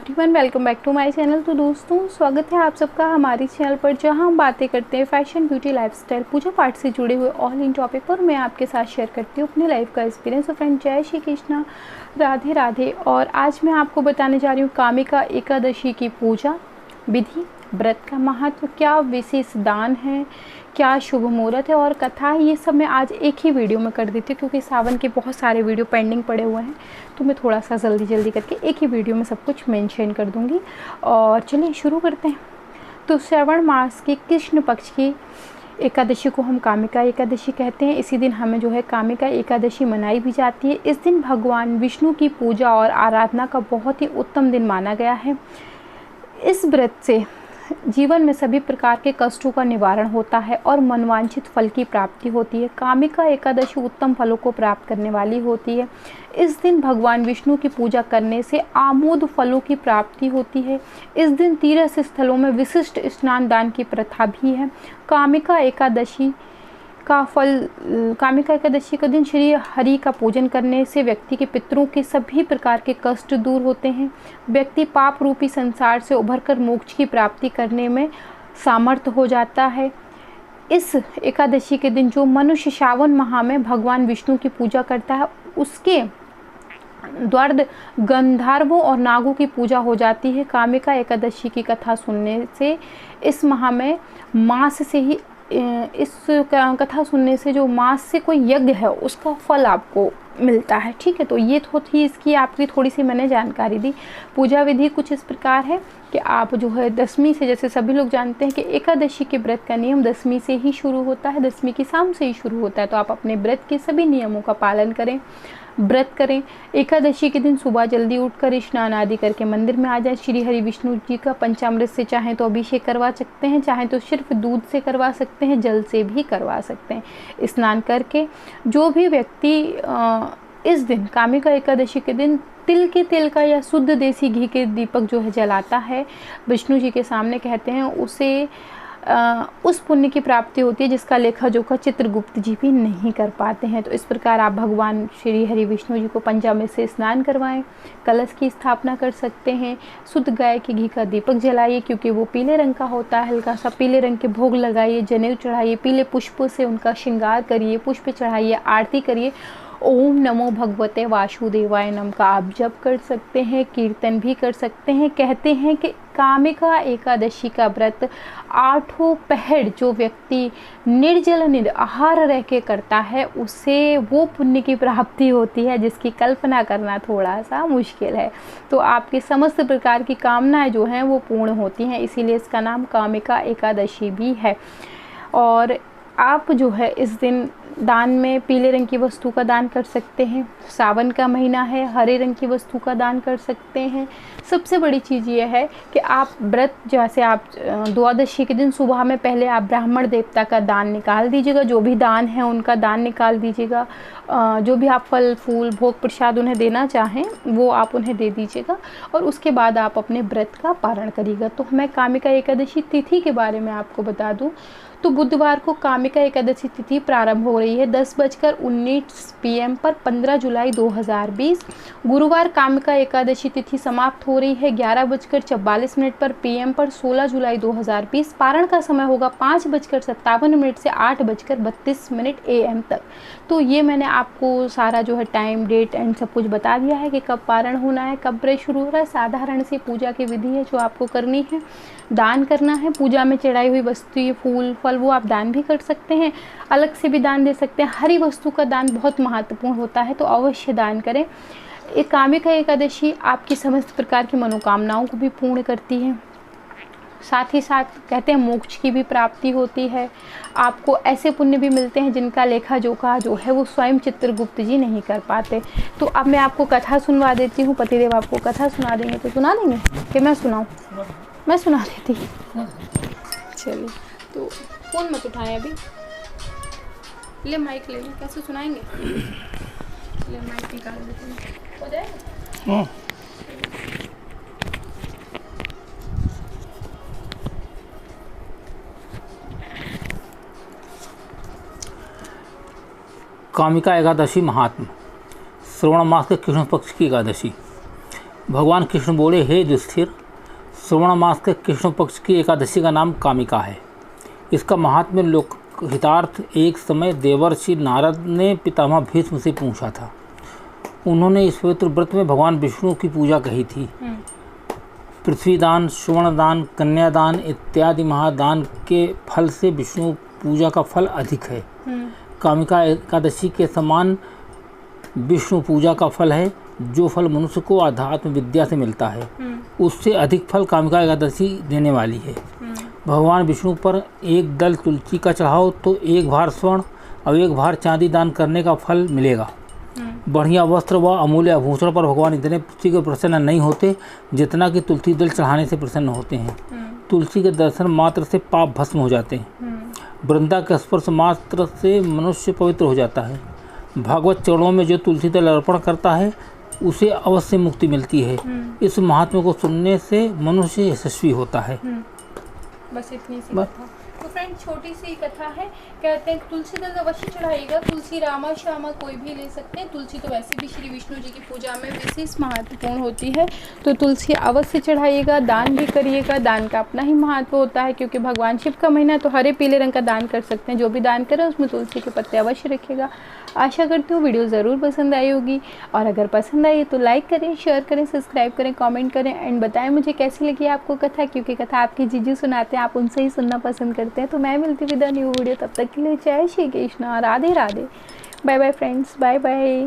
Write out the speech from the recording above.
Everyone, welcome back to my channel. तो दोस्तों, स्वागत है आप सबका हमारी चैनल पर, जहां हम बातें करते हैं फैशन, ब्यूटी, लाइफस्टाइल, पूजा पाठ से जुड़े हुए ऑल इन टॉपिक पर। मैं आपके साथ शेयर करती हूँ अपनी लाइफ का एक्सपीरियंस। तो फ्रेंड, जय श्री कृष्णा, राधे राधे। और आज मैं आपको बताने जा रही हूँ कामिका एकादशी की पूजा विधि, व्रत का महत्व, क्या विशेष दान है, क्या शुभ मुहूर्त है और कथा है। ये सब मैं आज एक ही वीडियो में कर देती हूँ, क्योंकि सावन के बहुत सारे वीडियो पेंडिंग पड़े हुए हैं, तो मैं थोड़ा सा जल्दी करके एक ही वीडियो में सब कुछ मेंशन कर दूँगी। और चलिए शुरू करते हैं। तो श्रावण मास की कृष्ण पक्ष की एकादशी को हम कामिका एकादशी कहते हैं। इसी दिन हमें जो है कामिका एकादशी मनाई भी जाती है। इस दिन भगवान विष्णु की पूजा और आराधना का बहुत ही उत्तम दिन माना गया है। इस व्रत से जीवन में सभी प्रकार के कष्टों का निवारण होता है और मनवांछित फल की प्राप्ति होती है। कामिका एकादशी उत्तम फलों को प्राप्त करने वाली होती है। इस दिन भगवान विष्णु की पूजा करने से आमोद फलों की प्राप्ति होती है। इस दिन तीर्थ स्थलों में विशिष्ट स्नान दान की प्रथा भी है। कामिका एकादशी का दिन श्री हरि का पूजन करने से व्यक्ति के पितरों के सभी प्रकार के कष्ट दूर होते हैं। व्यक्ति पाप रूपी संसार से उभरकर मोक्ष की प्राप्ति करने में सामर्थ्य हो जाता है। इस एकादशी के दिन जो मनुष्य श्रावण माह में भगवान विष्णु की पूजा करता है, उसके द्वारा गंधर्वों और नागों की पूजा हो जाती है। कामिका एकादशी की कथा सुनने से इस माह में मास से ही इस कथा सुनने से जो मास से कोई यज्ञ है उसका फल आपको मिलता है। ठीक है, तो ये थी इसकी आपकी थोड़ी सी मैंने जानकारी दी। पूजा विधि कुछ इस प्रकार है कि आप जो है दशमी से, जैसे सभी लोग जानते हैं कि एकादशी के व्रत का नियम दशमी से ही शुरू होता है, दशमी की शाम से ही शुरू होता है। तो आप अपने व्रत के सभी नियमों का पालन करें, व्रत करें। एकादशी के दिन सुबह जल्दी उठकर स्नान आदि करके मंदिर में आ जाए। श्री हरि विष्णु जी का पंचामृत से चाहें तो अभिषेक करवा सकते हैं, चाहें तो सिर्फ दूध से करवा सकते हैं, जल से भी करवा सकते हैं। स्नान करके जो भी व्यक्ति इस दिन कामिका एकादशी के दिन तिल के तेल का या शुद्ध देसी घी के दीपक जो है जलाता है विष्णु जी के सामने, कहते हैं उसे उस पुण्य की प्राप्ति होती है जिसका लेखा जोखा चित्रगुप्त जी भी नहीं कर पाते हैं। तो इस प्रकार आप भगवान श्री हरि विष्णु जी को पंचामृत से स्नान करवाएं, कलश की स्थापना कर सकते हैं, शुद्ध गाय के घी का दीपक जलाइए क्योंकि वो पीले रंग का होता है, हल्का सा पीले रंग के भोग लगाइए, जनेऊ चढ़ाइए, पीले पुष्प से उनका श्रृंगार करिए, पुष्प चढ़ाइए, आरती करिए। ओम नमो भगवते वासुदेवाय नमः का आप जप कर सकते हैं, कीर्तन भी कर सकते हैं। कहते हैं कि कामिका एकादशी का व्रत 8 पहर जो व्यक्ति निर्जल निराहार रह के करता है, उसे वो पुण्य की प्राप्ति होती है जिसकी कल्पना करना थोड़ा सा मुश्किल है। तो आपकी समस्त प्रकार की कामनाएं जो हैं वो पूर्ण होती हैं, इसीलिए इसका नाम कामिका एकादशी भी है। और आप जो है इस दिन दान में पीले रंग की वस्तु का दान कर सकते हैं। सावन का महीना है, हरे रंग की वस्तु का दान कर सकते हैं। सबसे बड़ी चीज़ ये है कि आप व्रत, जैसे आप द्वादशी के दिन सुबह में पहले आप ब्राह्मण देवता का दान निकाल दीजिएगा, जो भी दान है उनका दान निकाल दीजिएगा। जो भी आप फल फूल भोग प्रसाद उन्हें देना चाहें वो आप उन्हें दे दीजिएगा, और उसके बाद आप अपने व्रत का पारण करिएगा। तो मैं कामिका एकादशी तिथि के बारे में आपको बता दूं तो बुधवार को कामिका एकादशी तिथि प्रारंभ हो रही है 10:19 PM पर 15 जुलाई 2020। गुरुवार कामिका एकादशी तिथि समाप्त हो रही है 11:44 पर PM पर 16 जुलाई 2020। पारण का समय होगा 5:57 से 8:32 AM तक। तो ये मैंने आपको सारा जो है टाइम, डेट एंड सब कुछ बता दिया है कि कब पारण होना है, कब व्रत शुरू हो रहा है। साधारण सी पूजा की विधि है जो आपको करनी है। दान करना है, पूजा में चढ़ाई हुई वस्तु, फूल फल, वो आप दान भी कर सकते हैं, अलग से भी दान दे सकते हैं। हरी वस्तु का दान बहुत महत्वपूर्ण होता है, तो अवश्य दान करें। एक कामिका एकादशी आपकी समस्त प्रकार की मनोकामनाओं को भी पूर्ण करती है, साथ ही साथ कहते हैं मोक्ष की भी प्राप्ति होती है। आपको ऐसे पुण्य भी मिलते हैं जिनका लेखा जोखा जो है वो स्वयं चित्रगुप्त जी नहीं कर पाते। तो अब मैं आपको कथा सुनवा देती हूँ। पतिदेव आपको कथा सुना देंगे, तो सुना देंगे कि मैं सुनाऊँ? मैं सुना देती। चलिए, तो फ़ोन मत उठाएं अभी, ले माइक ले लें। कैसे सुनाएंगे? ले माइक निकाल देते हैं, हो जाएगा? हाँ। कामिका एकादशी महात्म। श्रवण मास के कृष्ण पक्ष की एकादशी भगवान कृष्ण बोले, हे युधिष्ठिर, श्रवण मास के कृष्ण पक्ष की एकादशी का नाम कामिका है। इसका महात्म्य लोकहितार्थ एक समय देवर्षि नारद ने पितामह भीष्म से पूछा था। उन्होंने इस पवित्र व्रत में भगवान विष्णु की पूजा कही थी। पृथ्वीदान, सुवर्णदान, कन्यादान इत्यादि महादान के फल से विष्णु पूजा का फल अधिक है। कामिका एकादशी के समान विष्णु पूजा का फल है। जो फल मनुष्य को आध्यात्म विद्या से मिलता है, उससे अधिक फल कामिका एकादशी देने वाली है। भगवान विष्णु पर एक दल तुलसी का चढ़ाओ तो एक भार स्वर्ण और एक भार चांदी दान करने का फल मिलेगा। बढ़िया वस्त्र व अमूल्य आभूषण पर भगवान इतने तुलसी के प्रसन्न नहीं होते जितना कि तुलसी दल चढ़ाने से प्रसन्न होते हैं। तुलसी के दर्शन मात्र से पाप भस्म हो जाते हैं। वृंदा के स्पर्श मात्र से मनुष्य पवित्र हो जाता है। भागवत चरणों में जो तुलसी दल अर्पण करता है उसे अवश्य मुक्ति मिलती है। इस महात्मा को सुनने से मनुष्य यशस्वी होता है। बस इतनी सी कथा। तो फ्रेंड, छोटी सी कथा है। कहते हैं तुलसी दल अवश्य चढ़ाइएगा। तुलसी रामा श्यामा कोई भी ले सकते हैं। तुलसी तो वैसे भी श्री विष्णु जी की पूजा में विशेष महत्वपूर्ण होती है, तो तुलसी अवश्य चढ़ाइएगा। दान भी करिएगा। दान का अपना ही महत्व होता है, क्योंकि भगवान शिव का महीना तो हरे पीले रंग का दान कर सकते हैं। जो भी दान करें उसमें तुलसी के पत्ते अवश्य रखिएगा। आशा करती हूँ वीडियो ज़रूर पसंद आई होगी, और अगर पसंद आई तो लाइक करें, शेयर करें, सब्सक्राइब करें, कमेंट करें एंड बताएं मुझे कैसी लगी आपको कथा, क्योंकि कथा आपके जीजू सुनाते हैं, आप उनसे ही सुनना पसंद करते हैं। तो मैं मिलती हूँ विद न्यू वीडियो, तब तक के लिए जय Shri Krishna, Radhe Radhe, bye bye friends, bye bye.